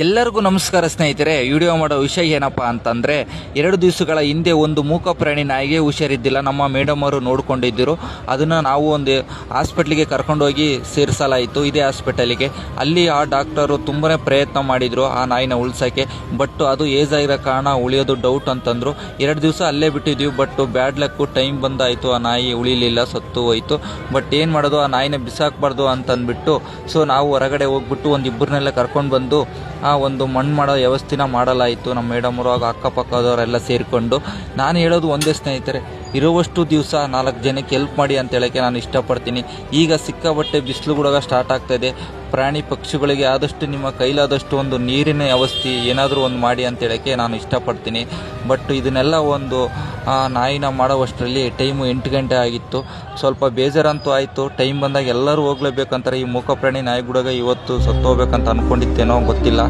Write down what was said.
ಎಲ್ಲರಿಗೂ ನಮಸ್ಕಾರ ಸ್ನೇಹಿತರೆ. ವಿಡಿಯೋ ಮಾಡೋ ವಿಷಯ ಏನಪ್ಪ ಅಂತಂದರೆ, 2 ದಿವಸಗಳ ಹಿಂದೆ ಒಂದು ಮೂಕ ಪ್ರಾಣಿ ನಾಯಿಗೆ ಹುಷಾರಿದ್ದಿಲ್ಲ. ನಮ್ಮ ಮೇಡಮ್ ಅವರು ನೋಡ್ಕೊಂಡಿದ್ದರು. ಅದನ್ನು ನಾವು ಒಂದು ಹಾಸ್ಪಿಟ್ಲಿಗೆ ಕರ್ಕೊಂಡೋಗಿ ಸೇರಿಸಲಾಯಿತು, ಇದೇ ಹಾಸ್ಪಿಟಲಿಗೆ. ಅಲ್ಲಿ ಆ ಡಾಕ್ಟರು ತುಂಬಾ ಪ್ರಯತ್ನ ಮಾಡಿದರು ಆ ನಾಯಿನ ಉಳಿಸೋಕ್ಕೆ. ಬಟ್ ಅದು ಏಜ್ ಆಗಿರೋ ಕಾರಣ ಉಳಿಯೋದು ಡೌಟ್ ಅಂತಂದರು. 2 ದಿವಸ ಅಲ್ಲೇ ಬಿಟ್ಟಿದ್ದೀವಿ. ಬಟ್ ಬ್ಯಾಡ್ ಲಕ್ಕು, ಟೈಮ್ ಬಂದಾಯಿತು, ಆ ನಾಯಿ ಉಳಿಲಿಲ್ಲ, ಸತ್ತು ಹೋಯಿತು. ಬಟ್ ಏನು ಮಾಡೋದು, ಆ ನಾಯಿನ ಬಿಸಾಕಬಾರ್ದು ಅಂತಂದ್ಬಿಟ್ಟು ನಾವು ಹೊರಗಡೆ ಹೋಗ್ಬಿಟ್ಟು ಒಂದು ಇಬ್ಬರನ್ನೆಲ್ಲ ಕರ್ಕೊಂಡು ಬಂದು ಆ ಒಂದು ಮಣ್ಣು ಮಾಡೋ ವ್ಯವಸ್ಥೆನ ಮಾಡಲಾಯಿತು. ನಮ್ಮ ಮೇಡಮರು ಆಗ ಅಕ್ಕಪಕ್ಕದವರೆಲ್ಲ ಸೇರಿಕೊಂಡು. ನಾನು ಹೇಳೋದು ಒಂದೇ ಸ್ನೇಹಿತರೆ, ಇರುವಷ್ಟು ದಿವಸ 4 ಜನಕ್ಕೆ ಹೆಲ್ಪ್ ಮಾಡಿ ಅಂತ ಹೇಳೋಕ್ಕೆ ನಾನು ಇಷ್ಟಪಡ್ತೀನಿ. ಈಗ ಸಿಕ್ಕಾಬಟ್ಟೆ ಬಿಸಿಲು ಕೂಡ ಸ್ಟಾರ್ಟ್ ಆಗ್ತಾಯಿದೆ. ಪ್ರಾಣಿ ಪಕ್ಷಿಗಳಿಗೆ ಆದಷ್ಟು ನಿಮ್ಮ ಕೈಲಾದಷ್ಟು ಒಂದು ನೀರಿನ ವ್ಯವಸ್ಥೆ ಏನಾದರೂ ಒಂದು ಮಾಡಿ ಅಂತ ಹೇಳೋಕ್ಕೆ ನಾನು ಇಷ್ಟಪಡ್ತೀನಿ. ಬಟ್ ಇದನ್ನೆಲ್ಲ ಒಂದು ನಾಯಿನ ಮಾಡೋವಷ್ಟರಲ್ಲಿ ಟೈಮು 8 ಗಂಟೆ ಆಗಿತ್ತು. ಸ್ವಲ್ಪ ಬೇಜಾರಂತೂ ಆಯಿತು. ಟೈಮ್ ಬಂದಾಗ ಎಲ್ಲರೂ ಹೋಗ್ಲೇಬೇಕಂತಾರೆ. ಈ ಮೂಕ ಪ್ರಾಣಿ ನಾಯಿಗುಡಾಗ ಇವತ್ತು ಸತ್ತು ಹೋಗ್ಬೇಕಂತ ಅಂದ್ಕೊಂಡಿತ್ತೇನೋ ಗೊತ್ತಿಲ್ಲ.